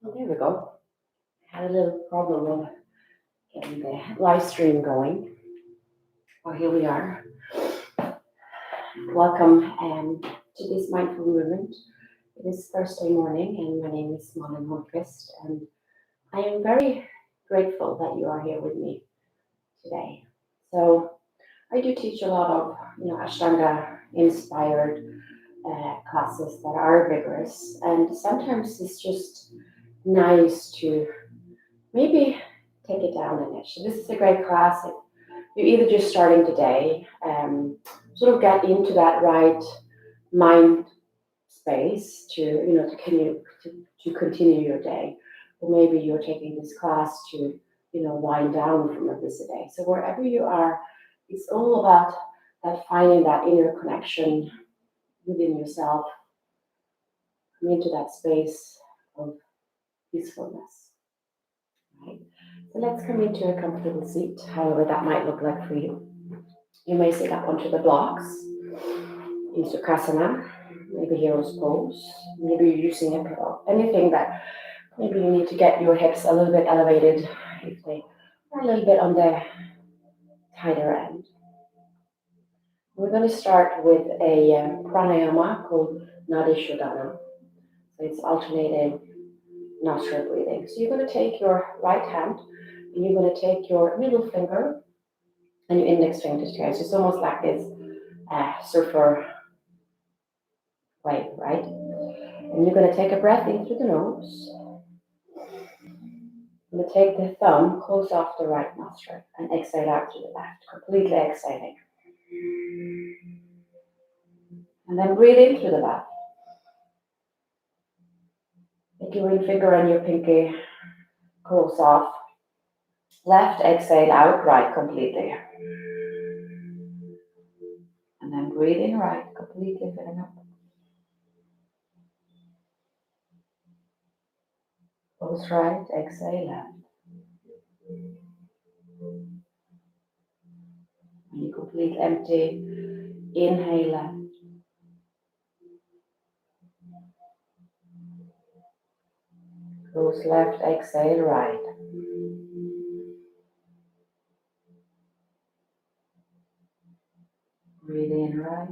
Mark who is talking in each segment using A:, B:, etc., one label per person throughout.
A: Well, there we go. Had a little problem of getting the live stream going. Well, here we are. Welcome to this mindful movement. It is Thursday morning, and my name is Malin, and I am very grateful that you are here with me today. So, I do teach a lot of Ashtanga inspired classes that are vigorous, and sometimes it's just nice to maybe take it down a notch. So this is a great class if you're either just starting today, sort of get into that right mind space to continue your day, or maybe you're taking this class to wind down from a busy day. So wherever you are, it's all about that finding that inner connection within yourself, come into that space of peacefulness. Right? So let's come into a comfortable seat, however that might look like for you. You may sit up onto the blocks in Sukhasana, maybe hero's pose, maybe you're using a pillow, anything that maybe you need to get your hips a little bit elevated if they are a little bit on the tighter end. We're going to start with a pranayama called Nadi Shodhana. So it's alternating nostril breathing. So you're going to take your right hand and you're going to take your middle finger and your index finger together. So it's almost like this surfer wave, right? And you're going to take a breath in through the nose. You're going to take the thumb, close off the right nostril, and exhale out through the left, completely exhaling. And then breathe in through the left. Make your ring finger and your pinky close off. Left, exhale out, right completely. And then breathe in right, completely filling up. Close right, exhale left. When you complete empty, inhale left. Close left, exhale right. Breathe in right.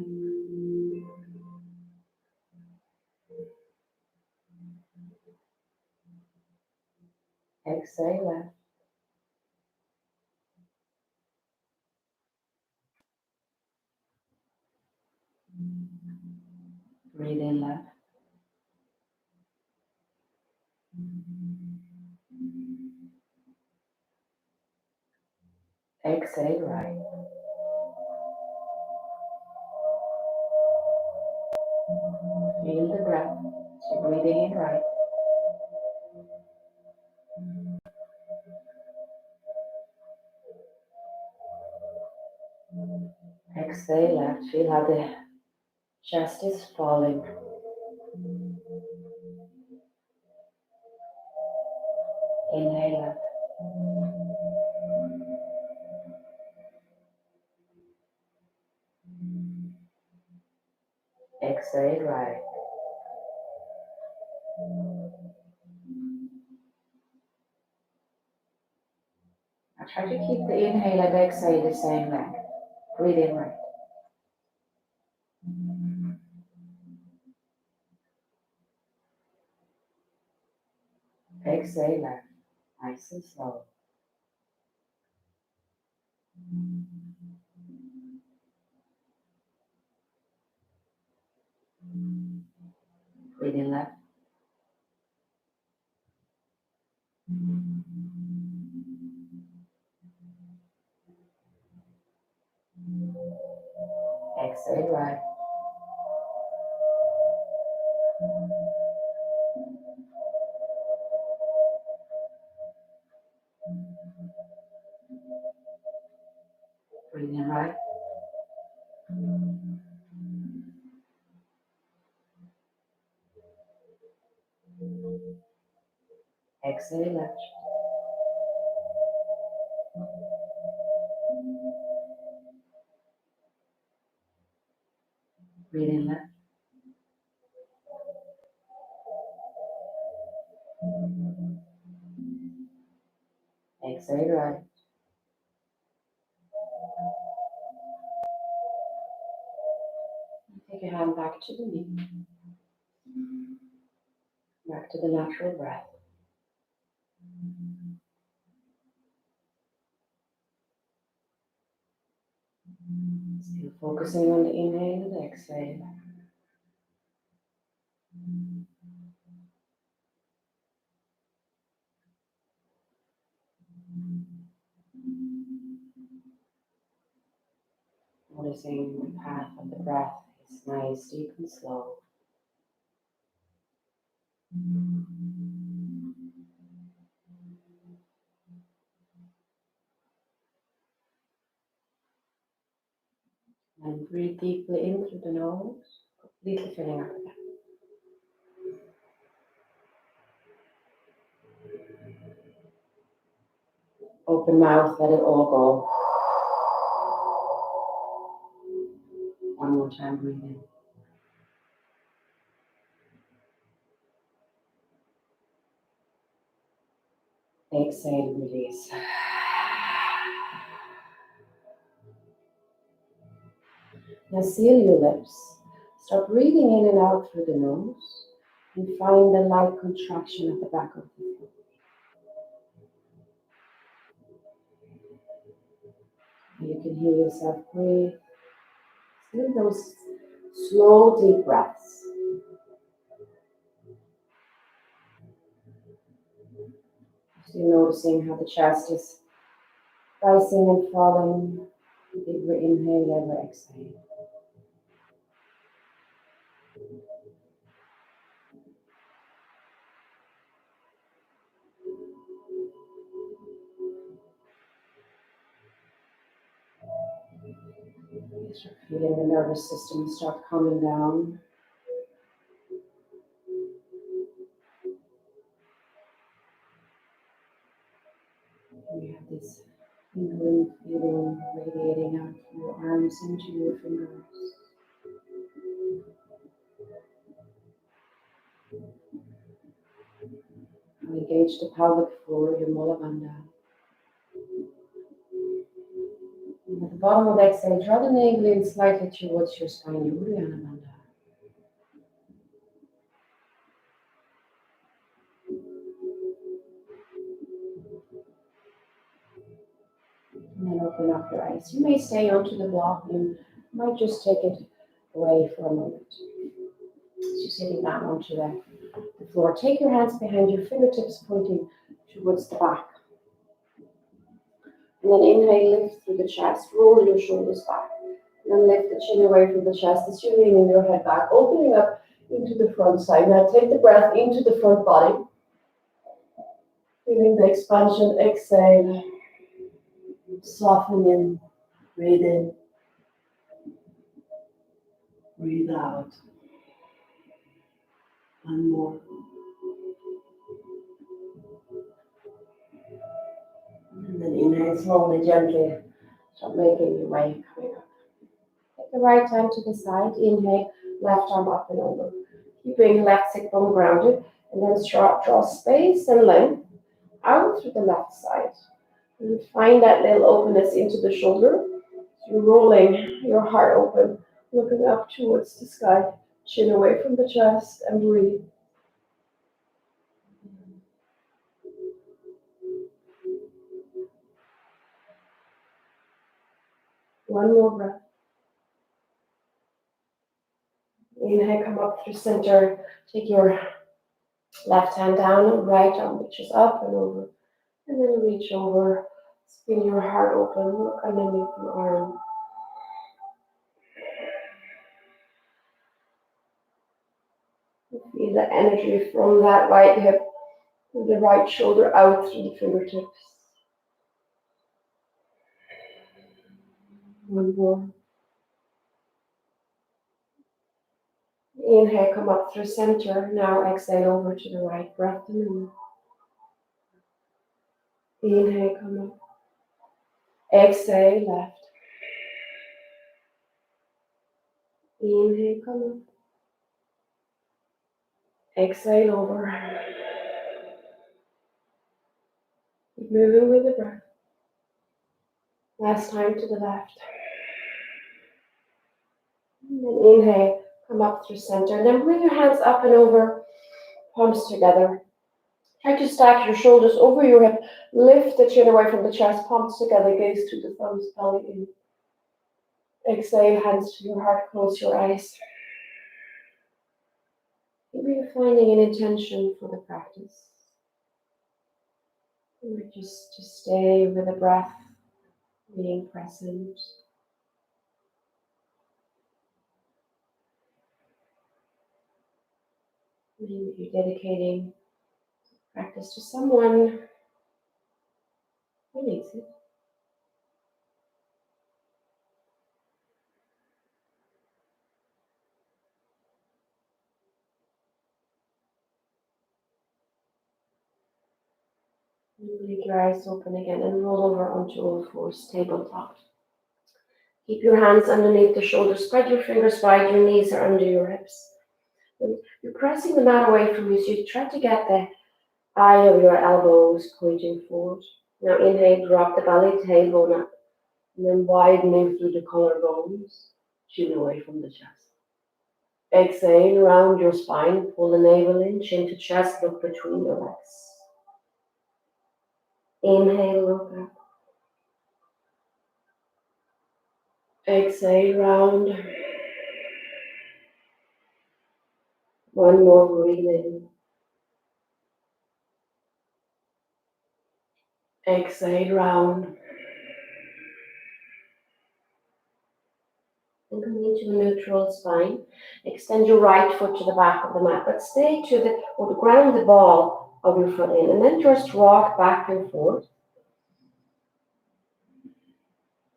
A: Exhale left. Breathe in left. Exhale right. Feel the breath. So breathing in right. Exhale left. Feel how the chest is falling. Inhale left. Exhale right. Now try to keep the inhale and exhale the same length. Breathe in right. Exhale left. Nice and slow. Breathe in left. Exhale right. Breathe in right. Exhale left. Breathe in left. exhale right. Take your hand back to the knee, back to the natural breath. Still focusing on the inhale and the exhale. Noticing the path of the breath is nice, deep and slow. And breathe deeply in through the nose, completely filling up again. Open mouth, let it all go. One more time, breathe in. Exhale, release. Now seal your lips. Start breathing in and out through the nose and find the light contraction at the back of the throat. You can hear yourself breathe. Still those slow, deep breaths. Still noticing how the chest is rising and falling. Deeper inhale, ever exhale. Start feeling the nervous system start calming down. And you have this tingling feeling radiating out from your arms into your fingers. Engage the pelvic floor, your Mula Bandha. And at the bottom of the exhale, draw the navel in slightly towards your spine, your Uddiyana Bandha. And then open up your eyes. You may stay onto the block, you might just take it away for a moment. So you're sitting down onto the floor. Take your hands behind your fingertips, pointing towards the back. And then inhale, lift through the chest, roll your shoulders back. And then lift the chin away from the chest as you're leaning your head back, opening up into the front side. Now take the breath into the front body. Feeling the expansion, exhale. Soften in, breathe in, breathe out. One more. And then inhale slowly, gently. Start making your way coming up. Take the right hand to the side. Inhale, left arm up and over. Keeping left sit bone grounded. And then draw space and length out through the left side. And find that little openness into the shoulder. So you're rolling your heart open, looking up towards the sky. Chin away from the chest and breathe. One more breath. Inhale, come up through center. Take your left hand down, right arm reaches up and over. And then reach over. Spin your heart open. Look underneath your arm. Feel the energy from that right hip to the right shoulder out through the fingertips. One more. Inhale, come up through center. Now exhale over to the right. Breath in. Inhale, come up. Exhale, left. Inhale, come up. Exhale over. Keep moving with the breath. Last time to the left. And then inhale, come up through center. And then bring your hands up and over, palms together. Try to stack your shoulders over your hip. Lift the chin away from the chest, palms together, gaze to the thumbs, belly in. Exhale, hands to your heart, close your eyes. Maybe you're finding an intention for the practice. Or just to stay with the breath, being present. Maybe you're dedicating practice to someone who needs it. Blink your eyes open again and roll over onto all fours, tabletop. Keep your hands underneath the shoulders, spread your fingers wide, your knees are under your hips. And you're pressing the mat away from you, so you try to get the eye of your elbows pointing forward. Now inhale, drop the belly, tailbone up, and then widening through the collarbones, chin away from the chest. Exhale, round your spine, pull the navel in, chin to chest, look between the legs. Inhale, look up. Exhale, round. One more, breathe in. Exhale, round. And come into a neutral spine. Extend your right foot to the back of the mat, but stay to the, or ground the ball of your foot in, and then just rock back and forth.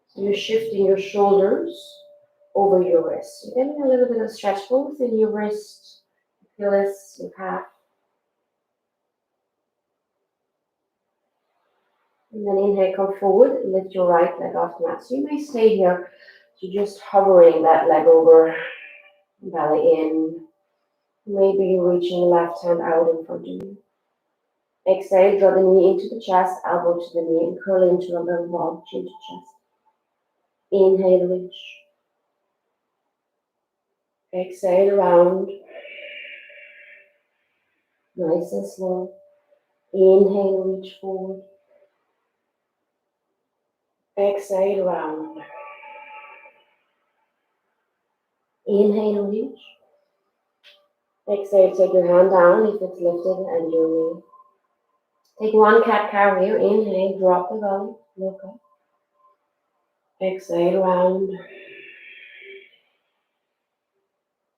A: So you're shifting your shoulders over your wrists. You're getting a little bit of stretch both in your wrist, your Achilles, your calf. And then inhale, come forward, lift your right leg off the mat. So you may stay here, so just hovering that leg over, belly in. Maybe you're reaching the left hand out in front of you. Exhale, draw the knee into the chest, elbow to the knee, and curl into a little ball, chin to chest. Inhale, reach. Exhale, round. Nice and slow. Inhale, reach forward. Exhale, round. Inhale, reach. Exhale, take your hand down if it's lifted and your knee. Take one cat-cow here. Inhale, drop the belly, look up. Exhale, round.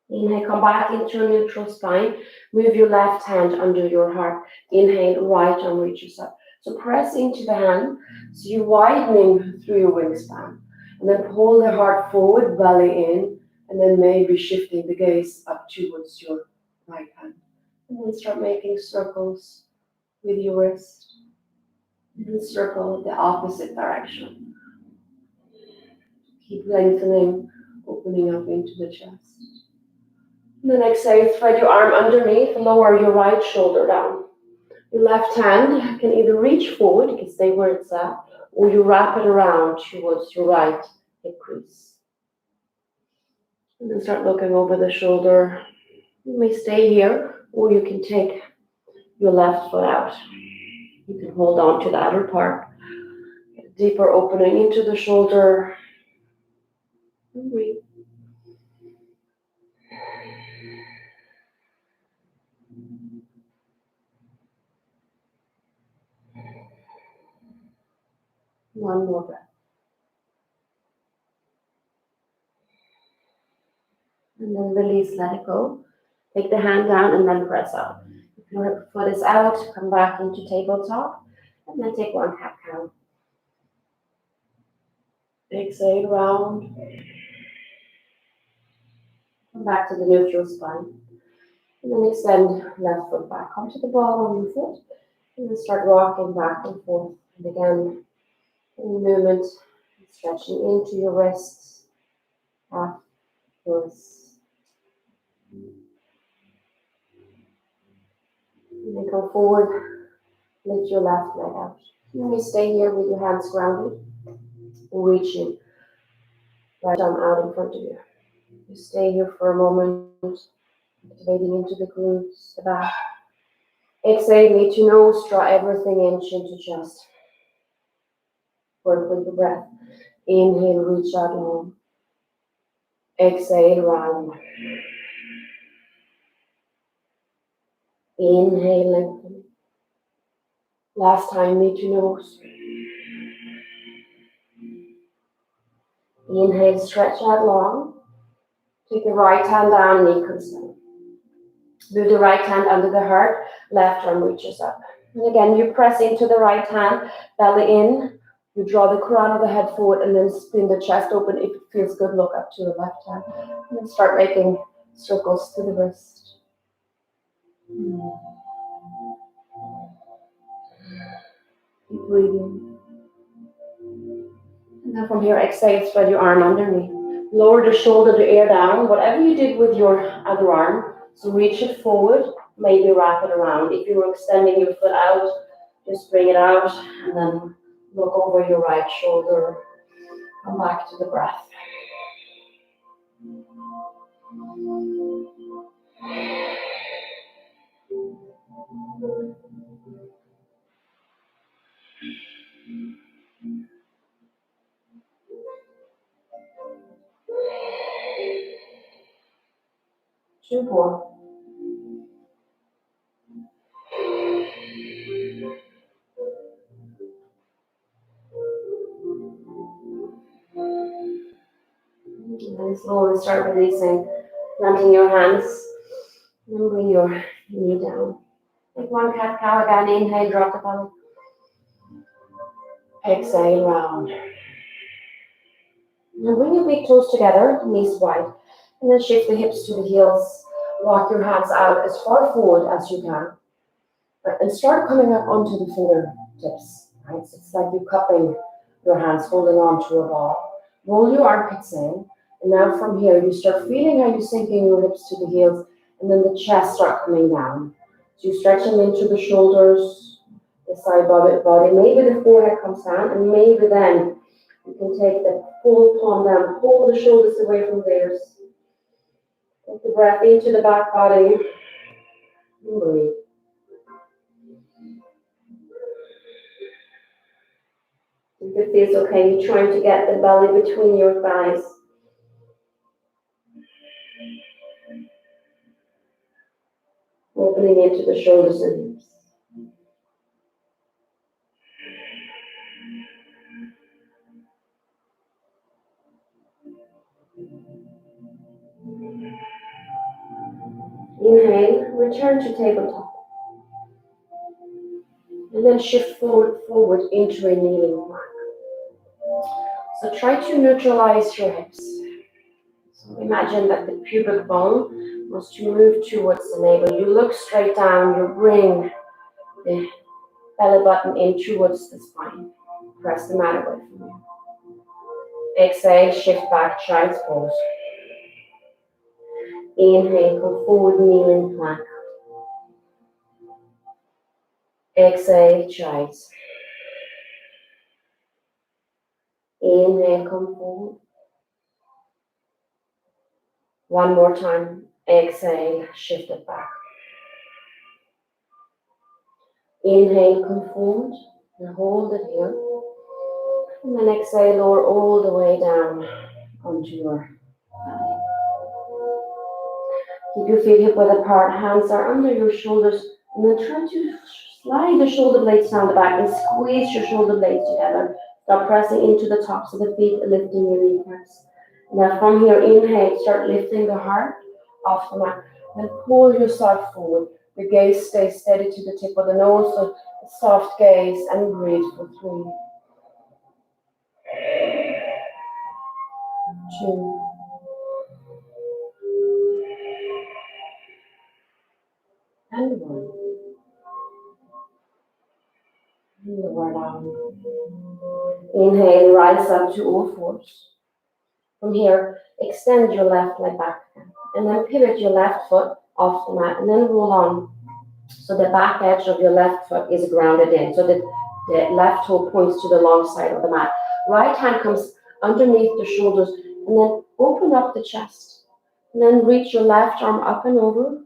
A: Inhale, come back into a neutral spine. Move your left hand under your heart. Inhale, right arm reaches up. So press into the hand. So you're widening through your wingspan. And then pull the heart forward, belly in. And then maybe shifting the gaze up towards your right hand. And then start making circles with your wrist. And then circle the opposite direction. Keep lengthening, opening up into the chest. And then exhale, spread your arm underneath, lower your right shoulder down. Your left hand can either reach forward, you can stay where it's at, or you wrap it around towards your right hip crease. And then start looking over the shoulder. You may stay here, or you can take your left foot out. You can hold on to the outer part. Get a deeper opening into the shoulder. And breathe. One more breath. And then release, let it go. Take the hand down and then press up. If your foot is out, come back into tabletop. And then take one cat-cow. Exhale, round. Come back to the neutral spine. And then extend left foot back onto the ball of your foot. And then start rocking back and forth. And again, any movement, stretching into your wrists, calf, yours. And then come forward, lift your left leg out. You may stay here with your hands grounded, reaching right arm out in front of you. You stay here for a moment, activating into the glutes, the back. Exhale, knee to nose, draw everything in, chin to chest. Work with the breath. Inhale, reach out long. Exhale, round. Inhale, lengthen. Last time, knee to nose. Inhale, stretch out long. Take the right hand down, knee comes down. Move the right hand under the heart, left arm reaches up. And again, you press into the right hand, belly in. You draw the crown of the head forward and then spin the chest open. If it feels good, look up to the left hand. And then start making circles to the wrist. Keep breathing. And then from here, exhale, spread your arm underneath. Lower the shoulder, the air down. Whatever you did with your other arm, so reach it forward, maybe wrap it around. If you were extending your foot out, just bring it out and then look over your right shoulder. Come back to the breath. Two more. And slowly start releasing, planting your hands, and bring your knee down. Take one cat-cow again, inhale, drop the belly. Exhale, round. Now bring your big toes together, knees wide, and then shift the hips to the heels. Walk your hands out as far forward as you can. And start coming up onto the fingertips. Right? So it's like you're cupping your hands, holding on to a ball. Roll your armpits in. And now from here, you start feeling how you're sinking your hips to the heels, and then the chest start coming down. So you stretch them into the shoulders, the side body. Maybe the forehead comes down, and maybe then you can take the full palm down, pull the shoulders away from the ears. Take the breath into the back body. And breathe. If it feels okay, you're trying to get the belly between your thighs. Opening into the shoulders and hips. Inhale, return to tabletop. And then shift forward into a kneeling plank. So try to neutralize your hips. So imagine that the pubic bone wants to move towards the navel. You look straight down, you bring the belly button in towards the spine. Press the mat away from you. Exhale, shift back, child's pose. Inhale, come forward, kneeling plank. Exhale, child's. Inhale, come forward. One more time. Exhale, shift it back. Inhale, come forward and hold it here. And then exhale, lower all the way down onto your belly. Keep your feet hip width apart, hands are under your shoulders, and then try to slide the shoulder blades down the back and squeeze your shoulder blades together. Start pressing into the tops of the feet, lifting your kneecaps. Now from here, inhale, start lifting the heart off the mat. Then pull yourself forward. The gaze stays steady to the tip of the nose, so a soft gaze, and breathe for 3, 2, and 1. And lower down. Inhale, rise up to all fours. From here, extend your left leg back again. And then pivot your left foot off the mat and then roll on. So the back edge of your left foot is grounded in. So the The left toe points to the long side of the mat. Right hand comes underneath the shoulders, and then open up the chest. And then reach your left arm up and over.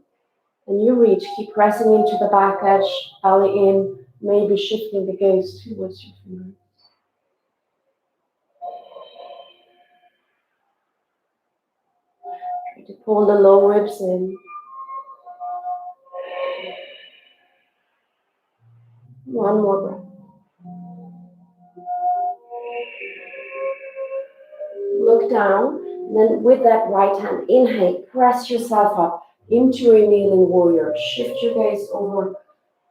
A: And you reach, keep pressing into the back edge, belly in, maybe shifting the gaze towards your fingers. Try to pull the low ribs in. One more breath. Look down, and then with that right hand, inhale, press yourself up into a kneeling warrior. Shift your gaze over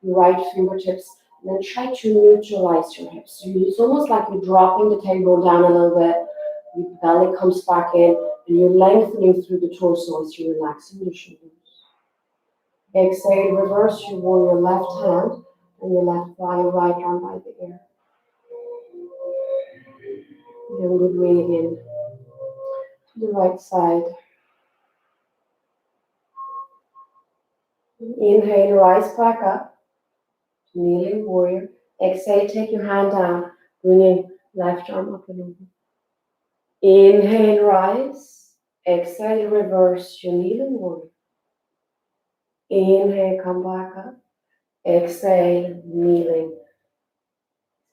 A: your right fingertips, and then try to neutralize your hips. So it's almost like you're dropping the tailbone down a little bit. Your belly comes back in, and you're lengthening through the torso as you're relaxing your shoulders. Exhale, reverse your warrior left hand, and your left thigh, right arm by the ear. Then we breathe in to the right side. Inhale, rise back up, kneeling warrior. Exhale, take your hand down, bringing left arm up and over. Inhale, rise. Exhale, reverse your kneeling warrior. Inhale, come back up. Exhale, kneeling,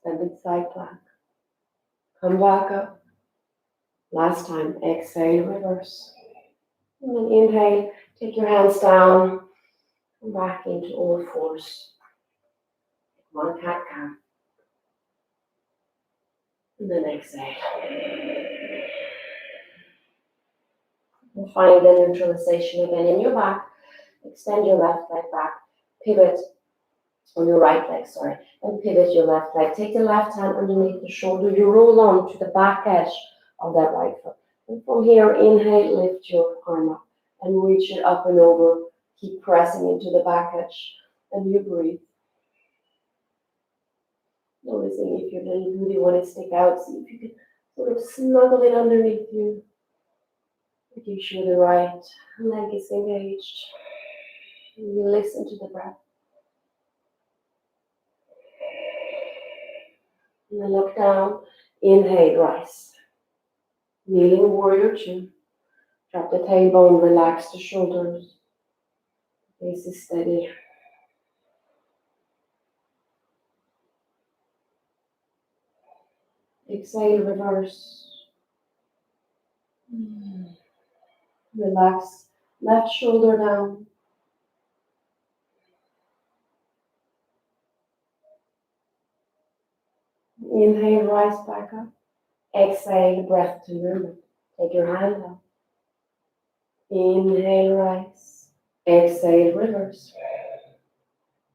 A: extended side plank. Come back up. Last time, exhale, reverse. And then inhale, take your hands down, come back into all fours. One cat-cow. And then exhale. And find the neutralization again in your back. Extend your left leg back. Pivot on your right leg, and pivot your left leg. Take the left hand underneath the shoulder. You roll on to the back edge of that right foot. And from here, inhale, lift your arm up and reach it up and over. Keep pressing into the back edge. And you breathe. Noticing if your little booty want to stick out. See if you can sort of snuggle it underneath you. Making sure the right leg is engaged. And you listen to the breath. And then look down. Inhale, rise. Kneeling warrior two. Drop the tailbone, relax the shoulders. Face is steady. Exhale, reverse. Relax left shoulder down. Inhale, rise back up. Exhale, breath to movement. Take your hand up. Inhale, rise. Exhale, reverse.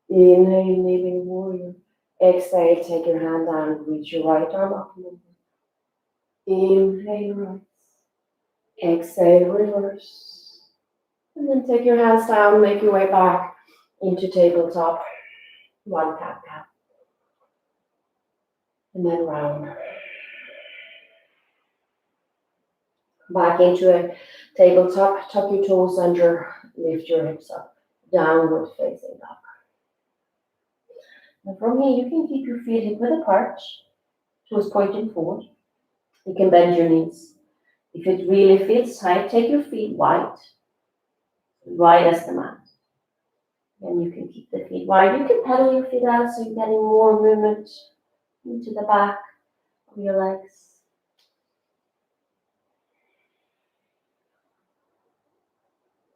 A: Inhale, kneeling warrior. Exhale, take your hand down. Reach your right arm up. Inhale, rise. Exhale, reverse. And then take your hands down, make your way back into tabletop. One cat-cow. And then round. Back into a tabletop. Tuck your toes under. Lift your hips up. Downward facing dog. And from here, you can keep your feet hip-width apart. Toes pointing forward. You can bend your knees. If it really feels tight, take your feet wide as the mat. And you can keep the feet wide. You can pedal your feet out so you're getting more movement into the back of your legs.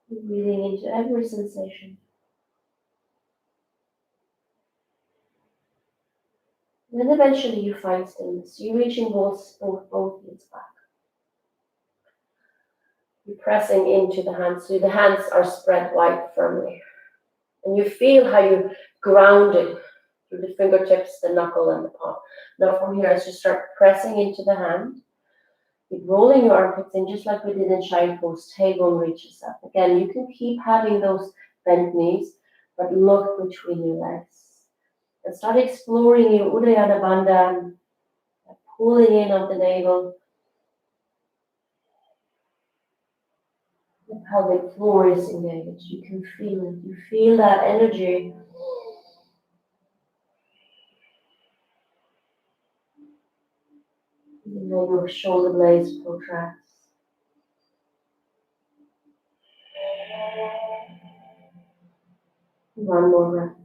A: Breathing into every sensation. Then eventually you find stillness. You're reaching both knees back. You're pressing into the hands, so the hands are spread wide firmly. And you feel how you're grounded through the fingertips, the knuckle, and the palm. Now from here, as you start pressing into the hand, you're rolling your armpits in just like we did in child pose. Tailbone reaches up. Again, you can keep having those bent knees, but look between your legs. And start exploring your Uddiyana Bandha, pulling in on the navel. The pelvic floor is engaged. You can feel it. You feel that energy. Your shoulder blades protract. One more breath.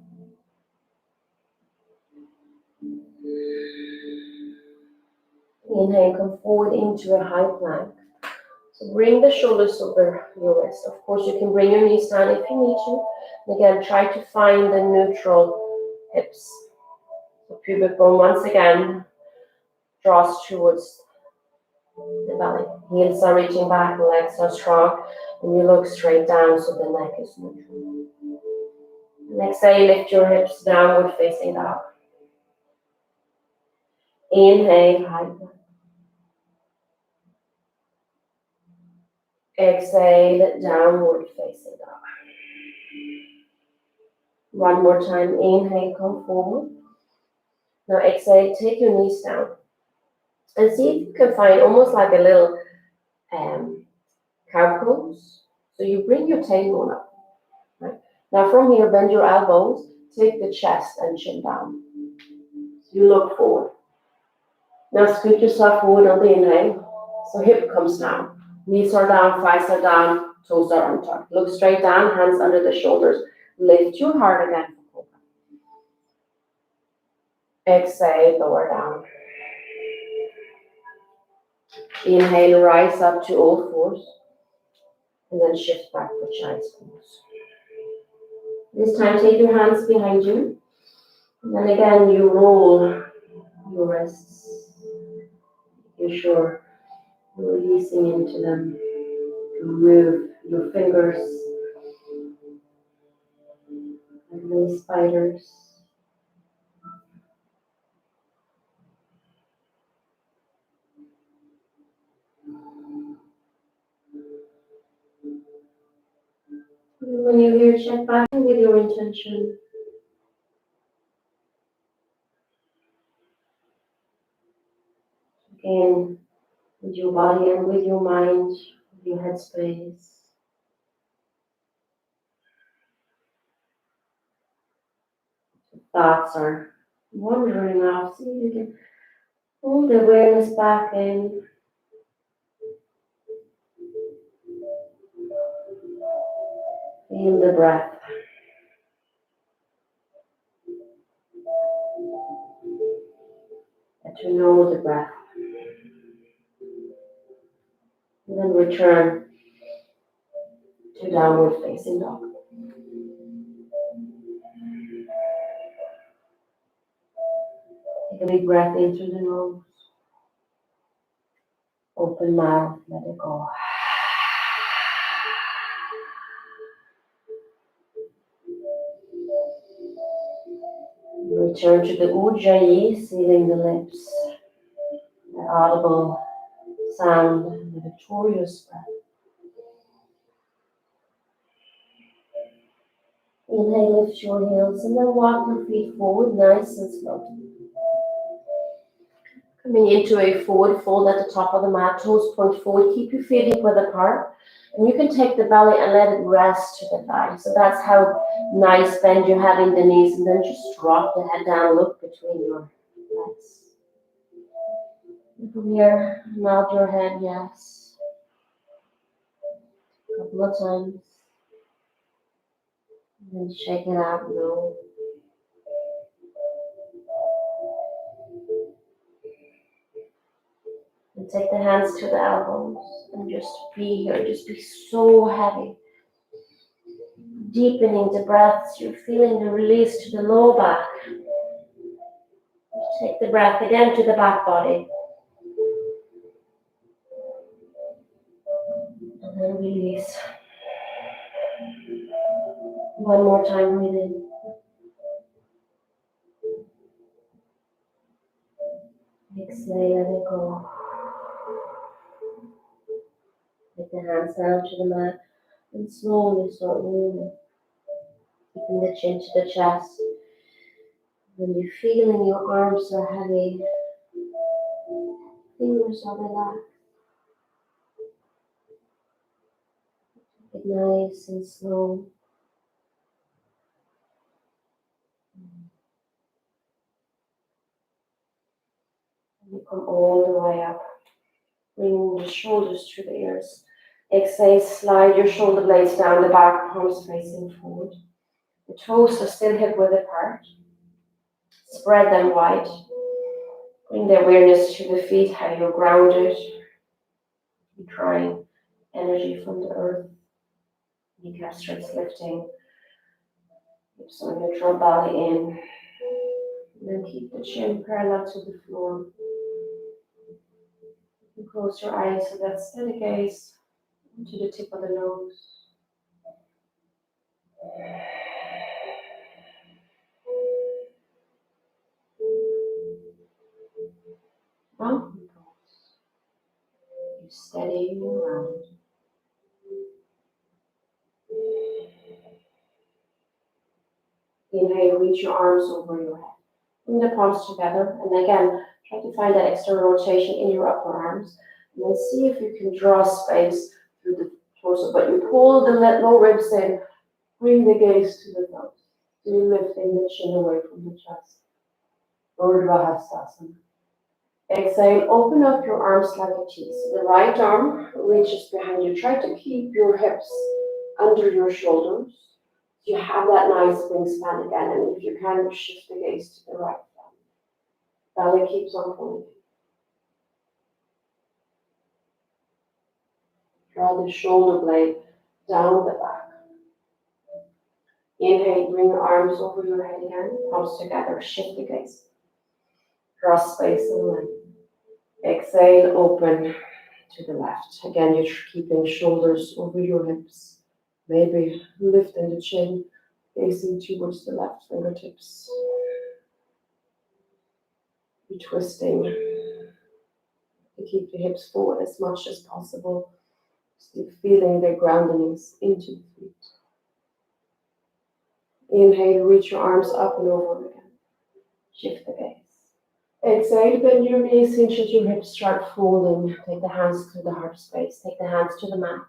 A: Inhale, come forward into a high plank. So bring the shoulders over your wrist. Of course, you can bring your knees down if you need to. And again, try to find the neutral hips. So pubic bone once again draws towards the belly. Heels are reaching back, legs are strong, and you look straight down so the neck is neutral. And exhale, lift your hips downward facing down. Inhale, high plank. Exhale, downward facing dog. One more time. Inhale, come forward. Now exhale, take your knees down. And see if you can find almost like a little cow pose. So you bring your tailbone up. Right? Now from here, bend your elbows. Take the chest and chin down. You look forward. Now scoot yourself forward on the inhale. So hip comes down. Knees are down, thighs are down, toes are untucked. Look straight down, hands under the shoulders. Lift your heart again. Exhale, lower down. Inhale, rise up to all fours. And then shift back for child's pose. This time, take your hands behind you. And then again, you roll your wrists. You're sure you're releasing into them. Move your fingers like little spiders. And when you're here, check back in with your intention. Again, with your body and with your mind, with your headspace. Thoughts are wandering off. See if you can pull the awareness back in. Feel the breath. Get to know the breath. And then return to downward facing dog. Take a big breath in through the nose. Open mouth, let it go. Return to the Ujjayi, sealing the lips. The audible sound, the victorious breath. Inhale, lift your heels, and then walk your feet forward, nice and slow. Coming into a forward fold at the top of the mat, toes point forward, keep your feet width apart. And you can take the belly and let it rest to the thigh. So that's how nice bend you have in the knees, and then just drop the head down, look between your legs. And from here, nod your head, yes. A couple of times. And then shake it out, no. And take the hands to the elbows and just be here, just be so heavy. Deepening the breaths, you're feeling the release to the low back. Take the breath again to the back body. And then release. One more time, breathe in. Exhale, let it go. Take the hands down to the mat and slowly start moving. Keeping the chin to the chest. When you're feeling your arms are heavy, fingers are relaxed. Take it nice and slow. You come all the way up, bringing the shoulders to the ears. Exhale, slide your shoulder blades down the back, palms facing forward. The toes are still hip width apart. Spread them wide. Bring the awareness to the feet, how you're grounded. You're drawing energy from the earth. Kneecap straps lifting. Hips on neutral, belly in. And then keep the chin parallel to the floor. You can close your eyes so that steady gaze to the tip of the nose. Mountain pose. You steady and round. Inhale, reach your arms over your head. Bring the palms together, and again, try to find that external rotation in your upper arms. And then see if you can draw space through the torso. But you pull the low ribs in, bring the gaze to the nose. So you're lifting the chin away from the chest. Urdhva Hastasana. Exhale, open up your arms like a T. So the right arm reaches behind you. Try to keep your hips under your shoulders. So you have that nice wingspan again. And if you can, shift the gaze to the right. Belly keeps on pointing. Draw the shoulder blade down the back. Inhale, bring your arms over your head again. Palms together, shift the gaze. Draw space and length. Exhale, open to the left. Again, you're keeping shoulders over your hips. Maybe lifting the chin, facing towards the left fingertips. You're twisting to keep the hips forward as much as possible. Still feeling the groundings into the feet. Inhale, reach your arms up and over again. Shift the gaze. Exhale, bend your knees, hinge at your hips, start folding. Take the hands to the heart space. Take the hands to the mat.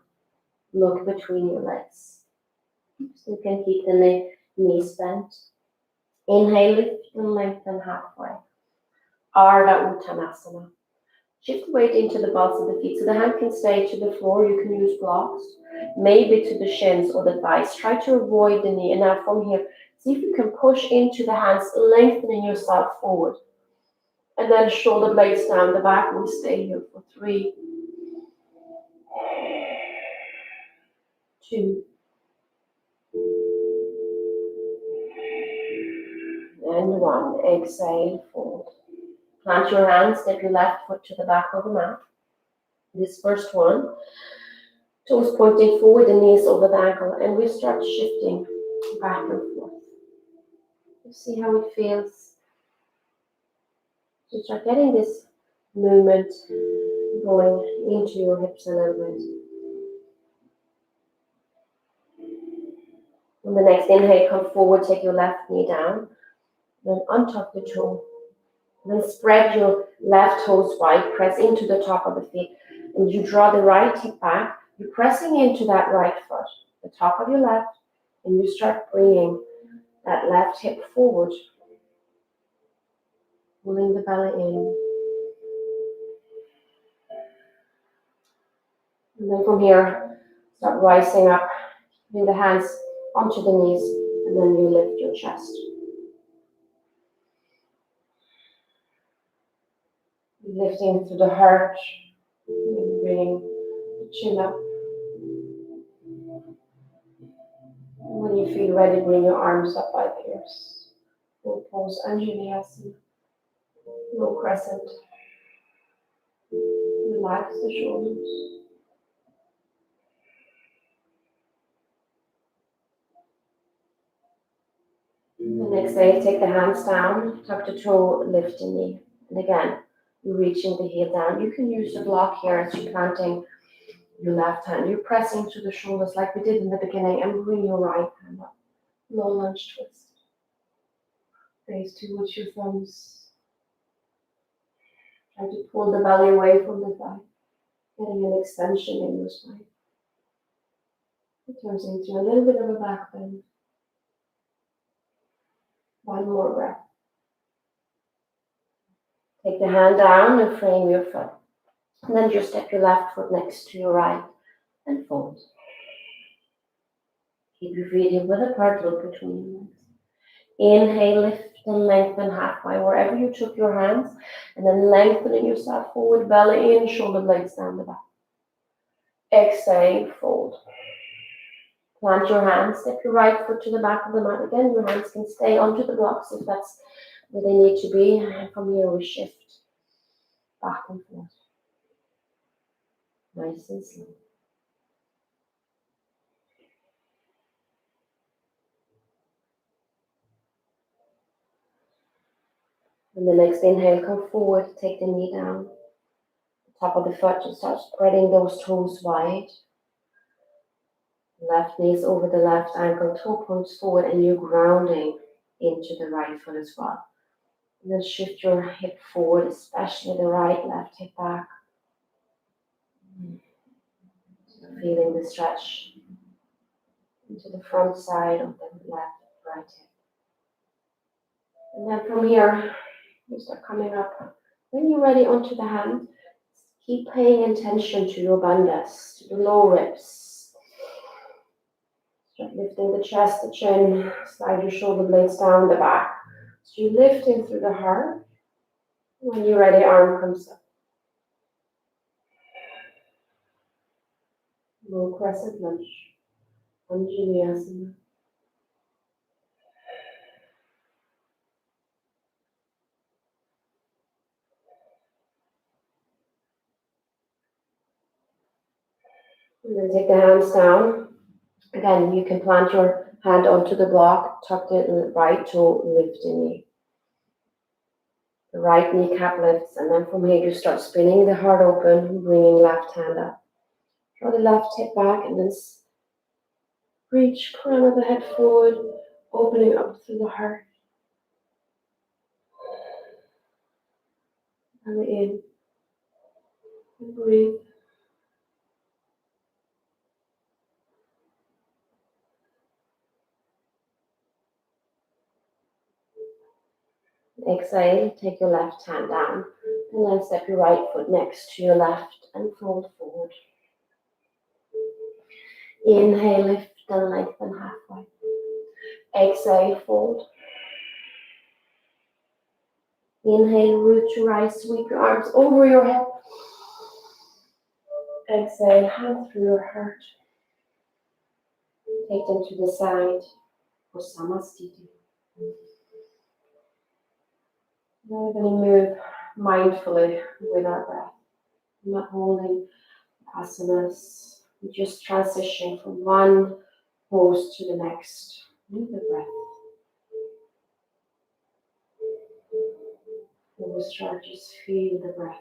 A: Look between your legs. So you can keep the knees bent. Inhale, lift and lengthen halfway. Ardha Uttanasana. Shift weight into the butts of the feet so the hand can stay to the floor. You can use blocks, maybe to the shins or the thighs. Try to avoid the knee. And now from here, see if you can push into the hands, lengthening yourself forward. And then shoulder blades down the back. We stay here for 3, 2, and 1. Exhale, fold. Plant your hands, step your left foot to the back of the mat. This first one, toes pointing forward, the knees over the ankle, and we start shifting back and forth. You see how it feels. So start getting this movement going into your hips a little bit. On the next inhale, come forward, take your left knee down, then untuck the toe. Then spread your left toes wide, press into the top of the feet, and you draw the right hip back. You're pressing into that right foot, the top of your left, and you start bringing that left hip forward, pulling the belly in. And then from here, start rising up, bring the hands onto the knees, and then you lift your chest. Lifting through the heart, and bringing the chin up. And when you feel ready, bring your arms up by the ears. Full pose, Anjaneyasana. Low crescent. Relax the shoulders. The next day, take the hands down, tuck the toe, lift the knee. And again, you're reaching the heel down. You can use the block here as you're planting your left hand. You're pressing to the shoulders like we did in the beginning, and bring your right hand up. Low lunge twist. Face towards your thumbs. Try to pull the belly away from the thigh, getting an extension in your spine. It turns into a little bit of a back bend. One more breath. Take the hand down and frame your foot. And then just step your left foot next to your right and fold. Keep your feet hip width apart, look between your legs. Inhale, lift and lengthen halfway wherever you took your hands, and then lengthening yourself forward, belly in, shoulder blades down the back. Exhale, fold. Plant your hands, step your right foot to the back of the mat. Again, your hands can stay onto the blocks if that's where they need to be. And from here we shift back and forth. Nice and slow. And the next inhale, come forward, take the knee down. Top of the foot, just start spreading those toes wide. Left knees over the left ankle, toe points forward, and you're grounding into the right foot as well. And then shift your hip forward, especially the right, left hip back. So feeling the stretch into the front side of the left, right hip. And then from here, you start coming up. When you're ready onto the hand, keep paying attention to your bandhas, to the low ribs. Start lifting the chest, the chin, slide your shoulder blades down the back. So you're lifting through the heart. When you're ready, arm comes up. Low crescent lunge. Anjali asana. And then take the hands down. Again, you can plant your hand onto the block, tuck the right toe, lift the knee. The right kneecap lifts, and then from here you start spinning the heart open, bringing left hand up. Draw the left hip back, and then reach crown of the head forward, opening up through the heart. And in, and breathe. Exhale, take your left hand down, and then step your right foot next to your left and fold forward. Inhale, lift and lengthen halfway. Exhale, fold. Inhale, root to rise, sweep your arms over your head. Exhale, hand through your heart. Take them to the side for Samastiti. Now we're going to move mindfully with our breath. We're not holding asanas. We just transition from one pose to the next with the breath. Always start, just feel the breath.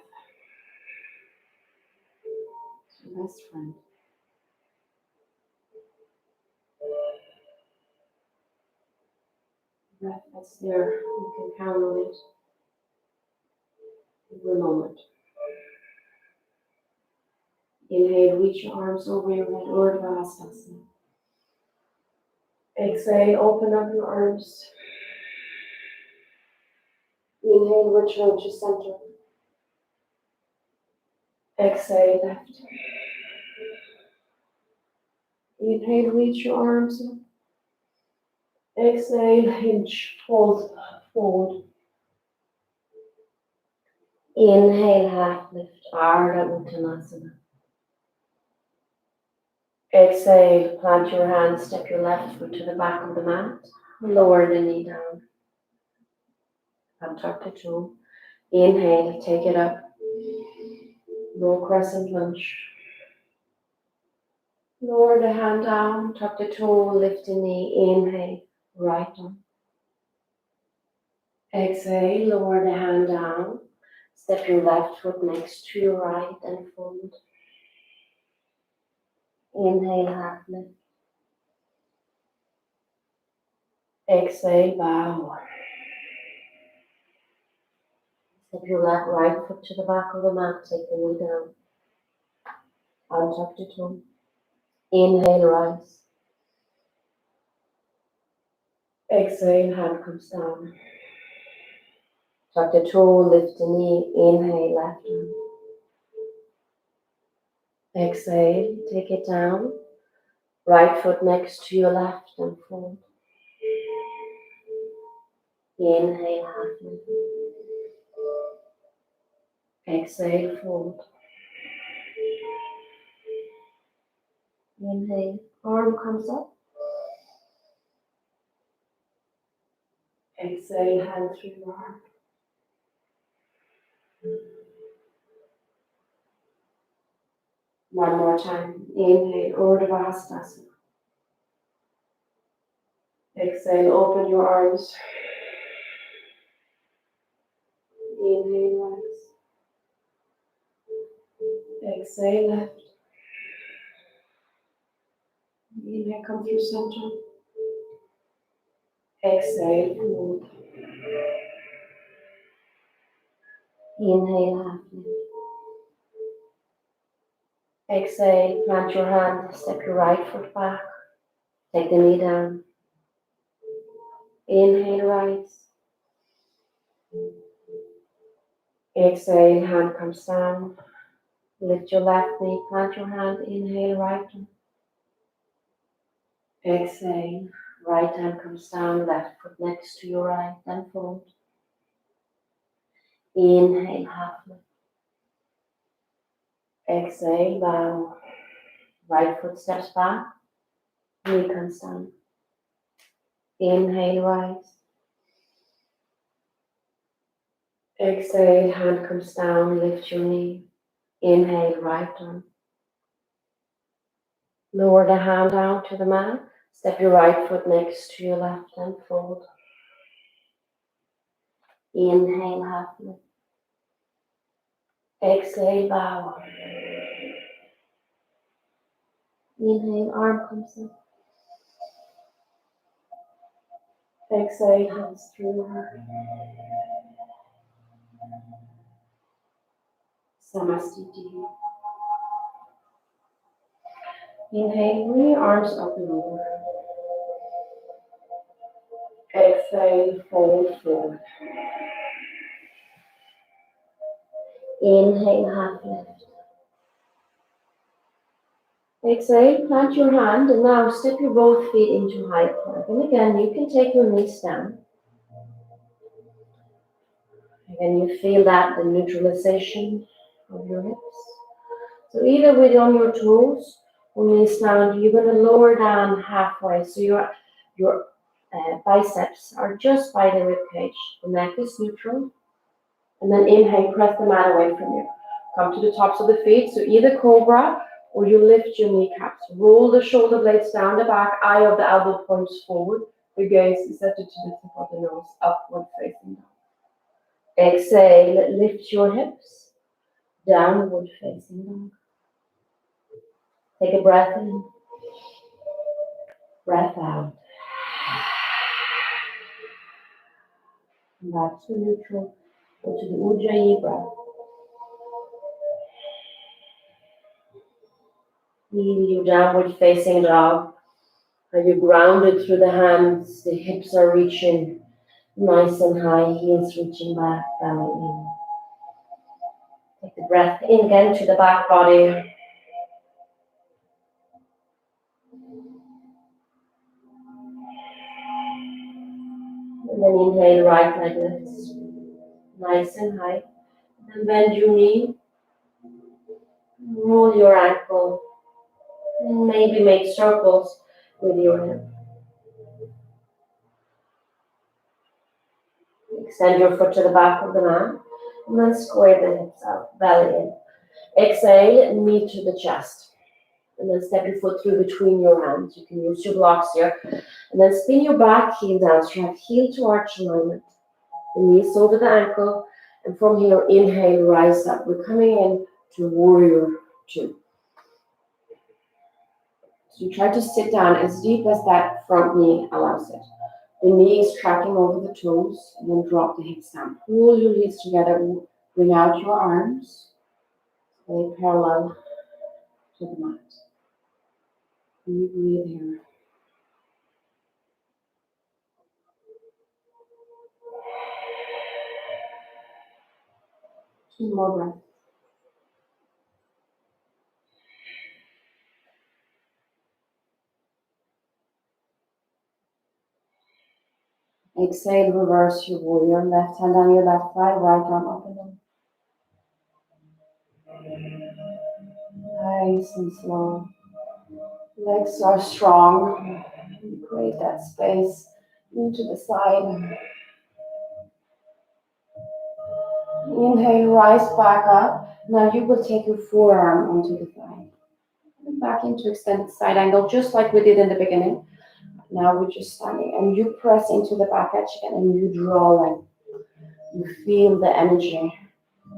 A: It's your best friend. Breath that's there, you can count on it every moment. Inhale, reach your arms over your head, Urdhva Hastasana. Exhale, open up your arms. Inhale, return to center. Exhale, left. Inhale, reach your arms up. Exhale, hinge, fold forward. Inhale, half lift, Ardha Uttanasana. Exhale, plant your hand, step your left foot to the back of the mat. Lower the knee down. Tuck the toe. Inhale, take it up. Low crescent lunge. Lower the hand down, tuck the toe, lift the knee. Inhale, right arm. Exhale, lower the hand down. Step your left foot next to your right and fold. Inhale, half lift. Exhale, bow. Step your left right foot to the back of the mat, take the knee down. Untuck the toe. Inhale, rise. Exhale, hand comes down. Tuck the toe, lift the knee, inhale, left arm. Exhale, take it down. Right foot next to your left and fold. Inhale, half lift. Exhale, fold. Inhale, arm comes up. Exhale, hand through your heart. One more time. Inhale, Urdhva Hastasana. Exhale, open your arms. Inhale, rise. Exhale, left. Inhale, come through center. Exhale, fold. Inhale, half lift. Exhale, plant your hand, step your right foot back. Take the knee down. Inhale, rise. Exhale, hand comes down. Lift your left knee, plant your hand, inhale, right arm. Exhale, right hand comes down, left foot next to your right, then fold. Inhale, half lift. Exhale, bow. Right foot steps back, knee comes down. Inhale, rise. Exhale, hand comes down, lift your knee. Inhale, right arm. Lower the hand down to the mat. Step your right foot next to your left and fold. Inhale, half lift. Exhale, bow. Inhale, arm comes up. Exhale, hands through your heart. Samastiti. Inhale, bring your arms up and over. Exhale, fold forward. Inhale, half lift. Exhale, plant your hand and now step your both feet into high plank. And again, you can take your knees down. Again, you feel that, the neutralization of your hips. So either with on your toes or knees down, you're going to lower down halfway. So your biceps are just by the rib cage. The neck is neutral. And then inhale, press the mat away from you. Come to the tops of the feet. So either cobra or you lift your kneecaps. Roll the shoulder blades down the back, eye of the elbow points forward. The gaze is set to the tip of the nose, upward facing down. Exhale, lift your hips, downward facing dog. Take a breath in, breath out. And back to neutral, go to the Ujjayi breath. Feel your downward facing dog. Are you grounded through the hands? The hips are reaching nice and high, heels reaching back, belly in. Take the breath in again to the back body. And then inhale, right leg lifts, nice and high. And bend your knee, roll your ankle, and maybe make circles with your hip. Extend your foot to the back of the mat, and then square the hips out, belly in. Exhale, knee to the chest. And then step your foot through between your hands. You can use your blocks here. And then spin your back heel down. So you have heel to arch alignment. The knees over the ankle. And from here, inhale, rise up. We're coming in to warrior two. So you try to sit down as deep as that front knee allows it. The knee is tracking over the toes. And then drop the hips down. Pull your heels together. Bring out your arms. Lay parallel to the mat. And you breathe here. 2 more breaths. Exhale, reverse your warrior. Left hand on your left thigh, right arm up and down. Nice and slow. Legs are strong. You create that space into the side. Inhale, rise back up. Now you will take your forearm onto the thigh. Back into extended side angle, just like we did in the beginning. Now we're just standing and you press into the back edge again and you draw in. You feel the energy.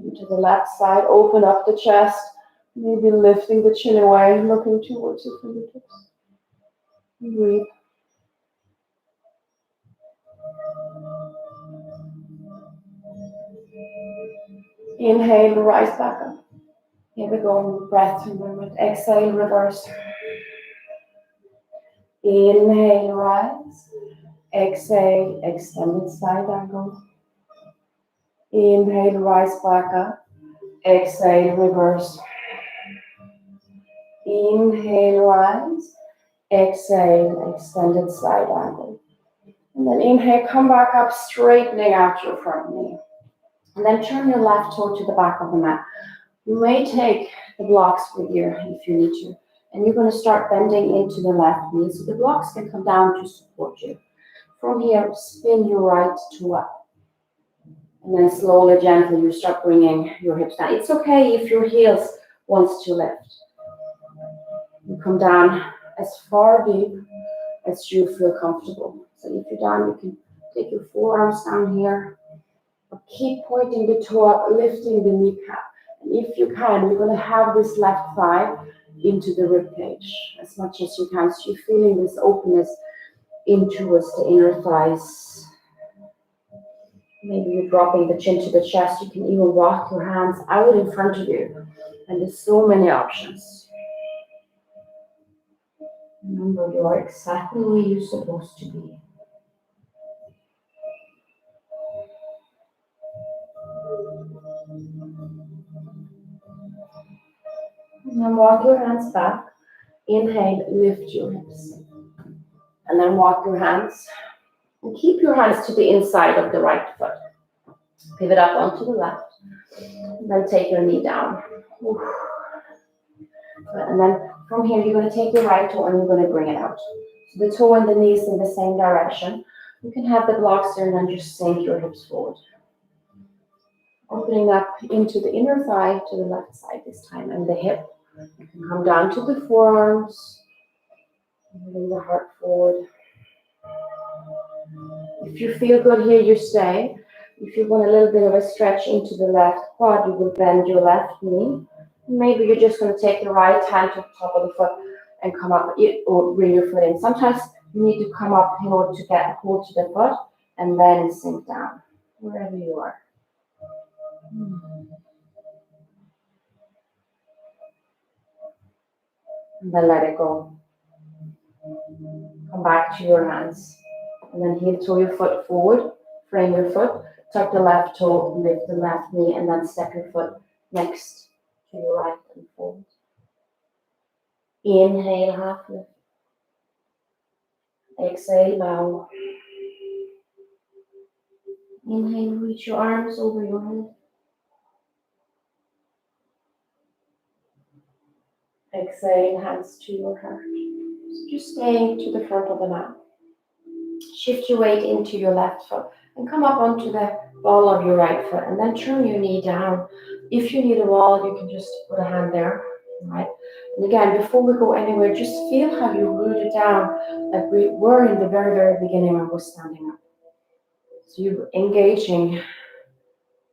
A: Into the left side, open up the chest, maybe lifting the chin away, looking towards your fingertips. Breathe. Inhale, rise back up. Here we go, breath movement. Exhale, reverse. Inhale, rise. Exhale, extended side angle. Inhale, rise back up. Exhale, reverse. Inhale, rise. Exhale, extended side angle. And then inhale, come back up, straightening out your front knee. And then turn your left toe to the back of the mat. You may take the blocks with you if you need to. And you're going to start bending into the left knee so the blocks can come down to support you. From here, spin your right toe up. And then slowly, gently, you start bringing your hips down. It's okay if your heels wants to lift. You come down as far deep as you feel comfortable. So if you're down, you can take your forearms down here. But keep pointing the toe up, lifting the kneecap. And if you can, you're going to have this left thigh into the rib cage as much as you can. So you're feeling this openness in towards the inner thighs. Maybe you're dropping the chin to the chest. You can even walk your hands out in front of you. And there's so many options. Remember, you are exactly where you're supposed to be. And then walk your hands back. Inhale, lift your hips. And then walk your hands. And keep your hands to the inside of the right foot. Pivot up onto the left. And then take your knee down. And then from here, you're going to take your right toe and you're going to bring it out. So the toe and the knees in the same direction. You can have the blocks there and then just sink your hips forward. Opening up into the inner thigh to the left side this time. And the hip. You can come down to the forearms. Moving the heart forward. If you feel good here, you stay. If you want a little bit of a stretch into the left quad, you will bend your left knee. Maybe you're just going to take the right hand to the top of the foot and come up or bring your foot in. Sometimes you need to come up in order to get a hold to the foot and then sink down, wherever you are. And then let it go. Come back to your hands. And then heel toe your foot forward, frame your foot, tuck the left toe, lift the left knee, and then step your foot next to your right and forward. Inhale, half lift. Exhale, bow. Inhale, reach your arms over your head. Exhale, hands to your heart. So just staying to the front of the mat. Shift your weight into your left foot and come up onto the ball of your right foot and then turn your knee down. If you need a wall, you can just put a hand there, right? And again, before we go anywhere, just feel how you root it down like we were in the very, very beginning when we're standing up. So you're engaging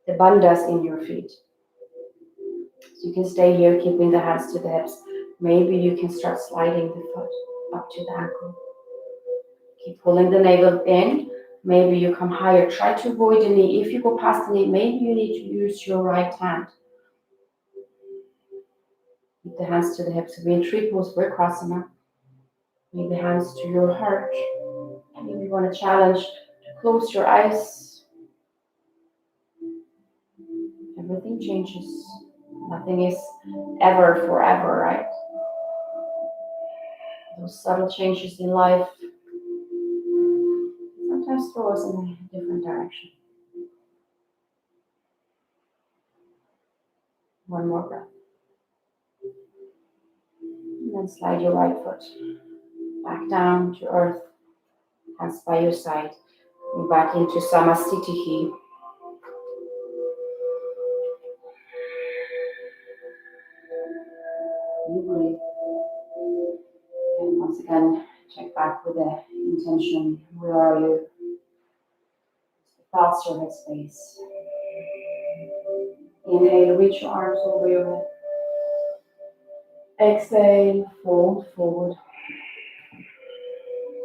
A: the bandhas in your feet. So you can stay here, keeping the hands to the hips. Maybe you can start sliding the foot up to the ankle. Keep pulling the navel in. Maybe you come higher. Try to avoid the knee. If you go past the knee, maybe you need to use your right hand. Keep the hands to the hips. We're in tree pose, we're crossing up. Maybe hands to your heart. Maybe you want to challenge to close your eyes. And Everything changes. Nothing is ever forever, right? Those subtle changes in life sometimes throw us in a different direction. One more breath. And then slide your right foot back down to earth, hands by your side. Move back into Samasthiti. You breathe. And once again, check back with the intention. Where are you? Thoughts your headspace. Inhale, reach your arms over your head. Exhale, fold forward.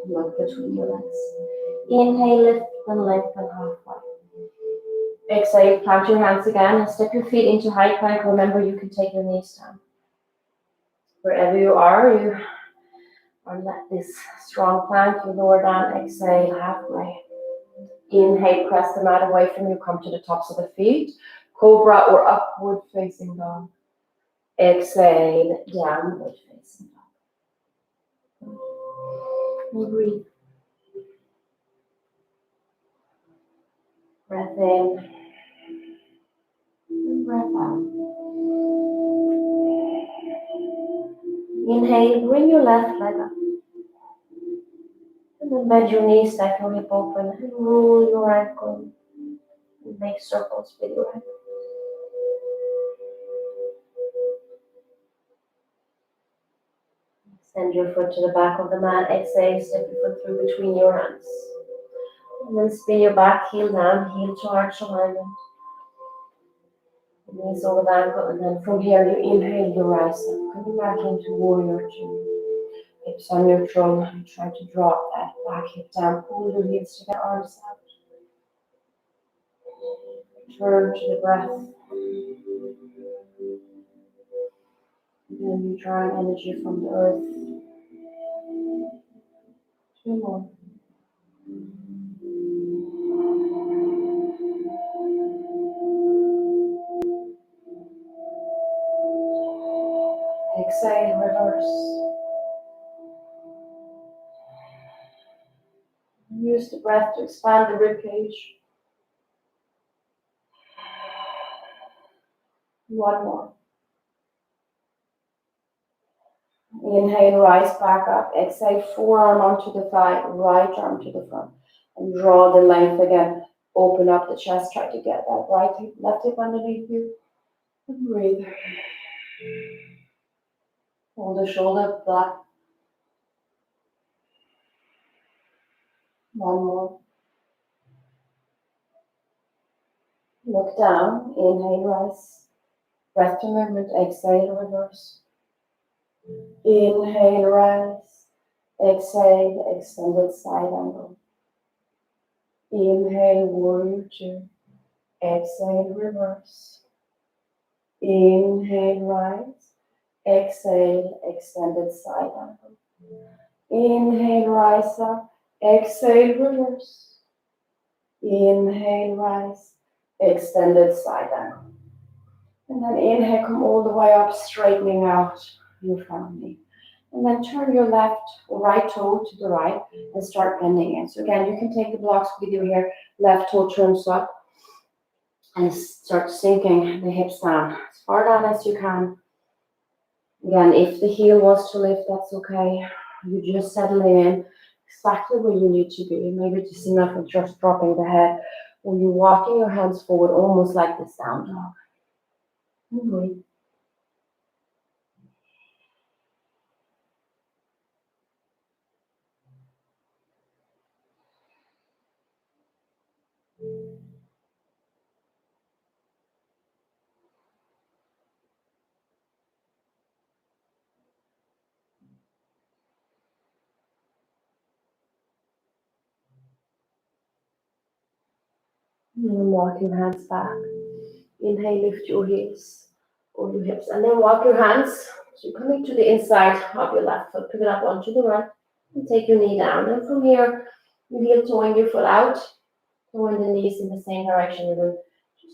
A: Look between your legs. Inhale, lift and lengthen halfway. Exhale, plant your hands again and step your feet into high plank. Remember, you can take your knees down. Wherever you are let this strong plank, you lower down, exhale, halfway. Inhale, press the mat away from you, come to the tops of the feet. Cobra or upward facing dog. Exhale, downward facing dog. And breathe. Breath in. And breath out. Inhale, bring your left leg up. And then bend your knees, stack your hip open, and roll your ankle. And make circles with your head. Send your foot to the back of the mat. Exhale, step your foot through between your hands. And then spin your back heel down, heel to arch alignment. Knees over the ankle, and then from here you inhale, you rise up. Coming back into warrior two. Hips are neutral. And try to drop that back hip down. Pull your heels to the arms out. Turn to the breath. And then you draw energy from the earth. Two more. Exhale, reverse. Use the breath to expand the ribcage. One more. Inhale, rise back up. Exhale, forearm onto the thigh, right arm to the front. And draw the length again. Open up the chest. Try to get that right hip, left hip underneath you. And breathe. Hold the shoulder back. One more. Look down. Inhale, rise. Breath to movement. Exhale, reverse. Inhale, rise. Exhale, extended side angle. Inhale, warrior two. Exhale, reverse. Inhale, rise. Exhale, extended side angle. Inhale, rise up. Exhale, reverse. Inhale, rise. Extended side angle. And then inhale, come all the way up, straightening out your front knee. And then turn your left or right toe to the right and start bending in. So again, you can take the blocks with you here. Left toe turns up and start sinking the hips down as far down as you can. Again, if the heel wants to lift, that's okay. You're just settling in exactly where you need to be. Maybe just enough of just dropping the head. Or you're walking your hands forward almost like this down dog. And breathe. And then walk your hands back. Inhale, lift your heels or your hips. And then walk your hands. So you're coming to the inside of your left foot. Pick it up onto the right. And take your knee down. And from here, you heel toeing your foot out. Toeing the knees in the same direction. And then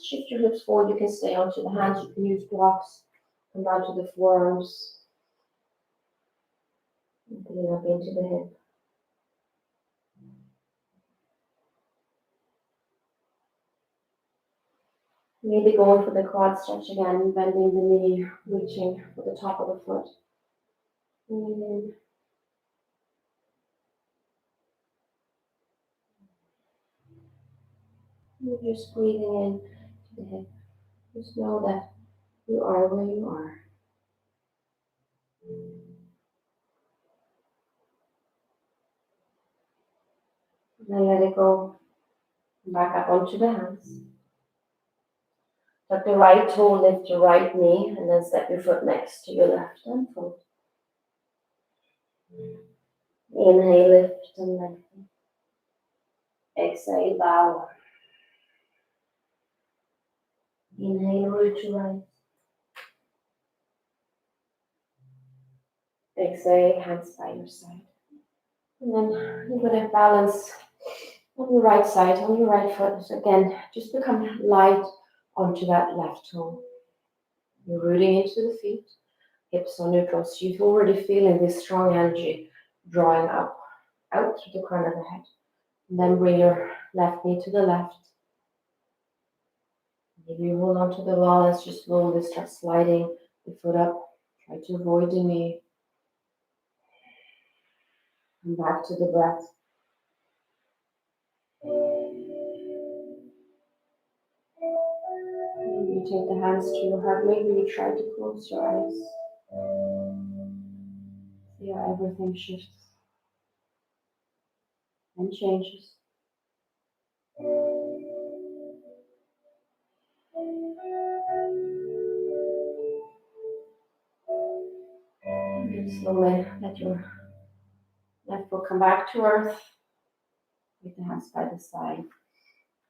A: Shift your hips forward. You can stay onto the hands. You can use blocks. Come down to the forearms. Opening up into the hip. Maybe going for the quad stretch again, bending the knee, reaching for the top of the foot. Breathe in. You're just breathing in to the hip. Just know that you are where you are. Then let it go. Back up onto the hands. Tuck the right toe, lift your right knee, and then step your foot next to your left hand foot. Inhale, lift and lengthen. Exhale, bow. Inhale, root to right. Exhale, hands by your side. And then you're going to balance on your right side, on your right foot. So again, just become light onto that left toe. You're rooting into the feet, hips are neutral. So you're already feeling this strong energy drawing up, out through the crown of the head. And then bring your left knee to the left. Maybe you hold on to the wall as you slowly start sliding the foot up. Try to avoid the knee. Come back to the breath. Maybe you take the hands to your heart. Maybe you try to close your eyes. See how everything shifts and changes. And then slowly let your left foot come back to earth. With the hands by the side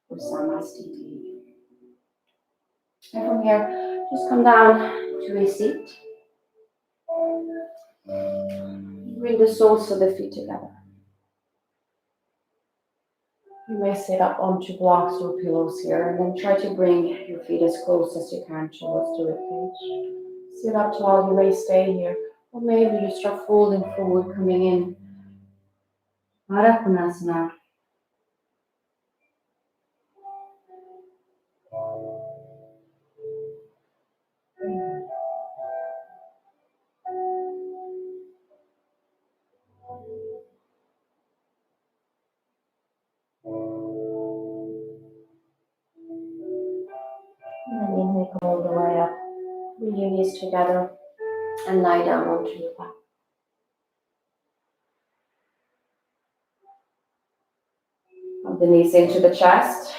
A: for Samastiti. And from here, just come down to a seat. Bring the soles of the feet together. You may sit up onto blocks or pillows here, and then try to bring your feet as close as you can towards the ribcage. Sit up tall, you may stay here, or maybe you start folding forward, coming in. Marakonasana. And then inhale all the way up. Bring your knees together and lie down onto your back. Hug the knees into the chest.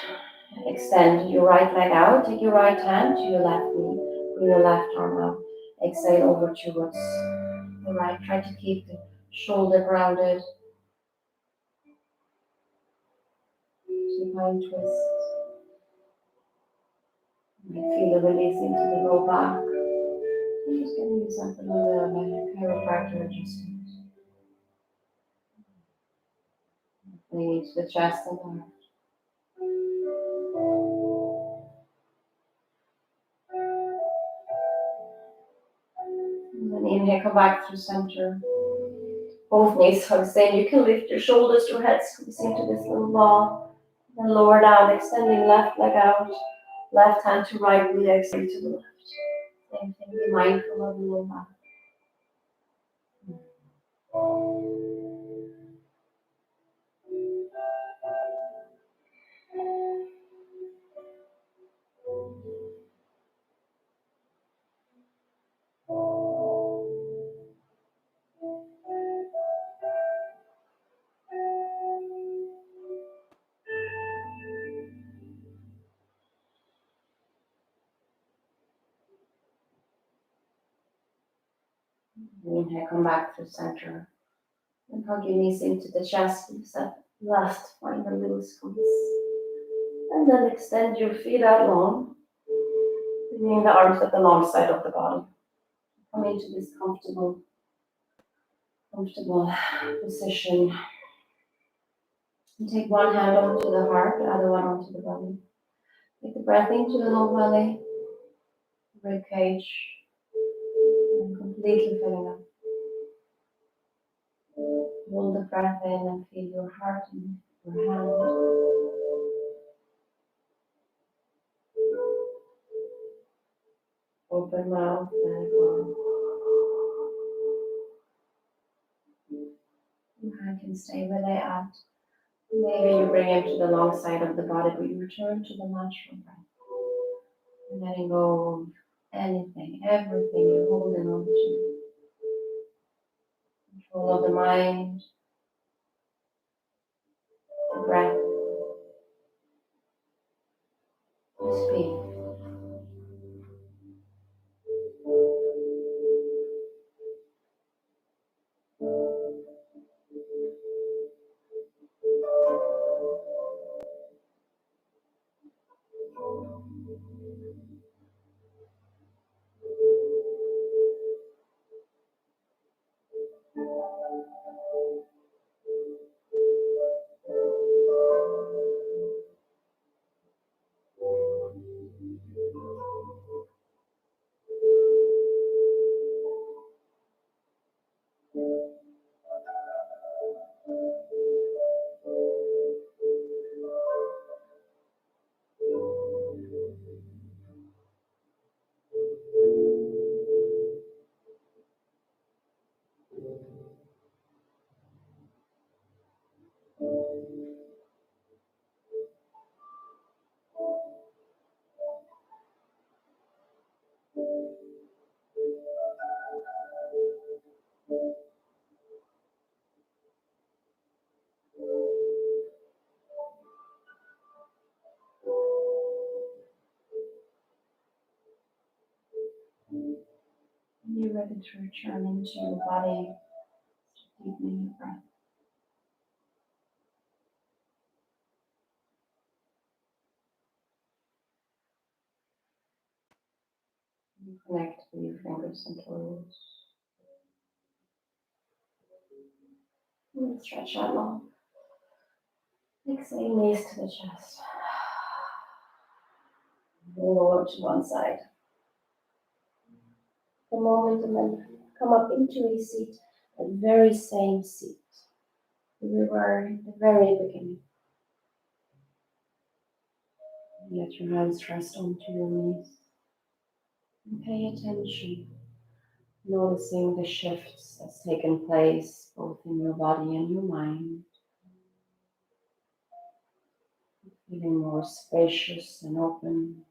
A: Extend your right leg out. Take your right hand to your left knee. Bring your left arm out. Exhale over towards the right. Try to keep the shoulder grounded. Supine twist. You might feel the release into the low back. And just getting yourself a little bit of a chiropractor adjustment. Bring it to the chest and the heart. And then inhale, come back through center. Both knees hug in. You can lift your shoulders, your head squeeze into this little ball. Then lower down, extending left leg out. Left hand to right, the exhale to the left. Same thing, be mindful of the low back. Inhale, come back through center. And hug your knees into the chest. Give yourself last final little squeeze. And then extend your feet out long. Bringing the arms at the long side of the body. Come into this comfortable position. And take one hand onto the heart, the other one onto the belly. Take the breath into the low belly, rib cage, and completely filling up. Hold the breath in and feel your heart in your hand. Open mouth and go. Your hand can stay where they at. Maybe you bring it to the long side of the body, but you return to the natural breath. And letting go of anything, everything you're holding on to. Control of the mind, the breath, the speak. When you're ready to return into your body, deepening your breath. You connect with your fingers and toes. And stretch out long. Exhale, knees to the chest. Roll over to one side. For a moment, and then come up into a seat, the very same seat we were at the very beginning. Let your hands rest onto your knees. And pay attention, noticing the shifts that's taken place both in your body and your mind. Feeling more spacious and open.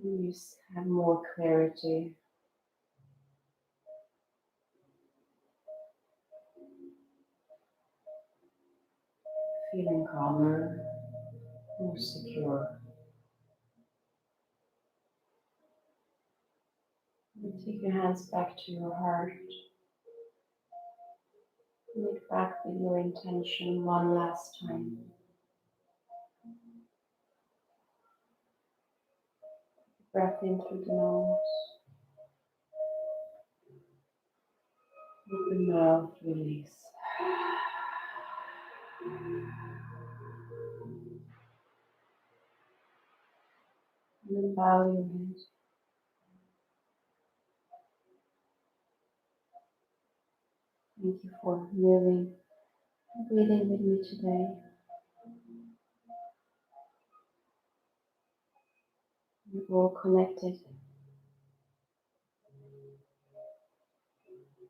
A: You have more clarity. Feeling calmer, more secure. And take your hands back to your heart. Look back with your intention one last time. Breath in through the nose. Open mouth, release. And then bow your head. Thank you for moving and breathing with me today. We're all connected.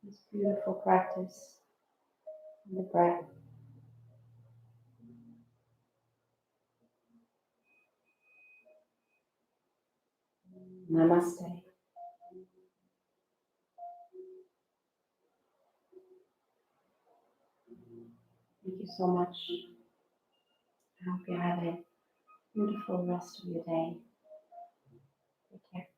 A: This beautiful practice. And the breath. Namaste. Thank you so much. I hope you have a beautiful rest of your day. Take care.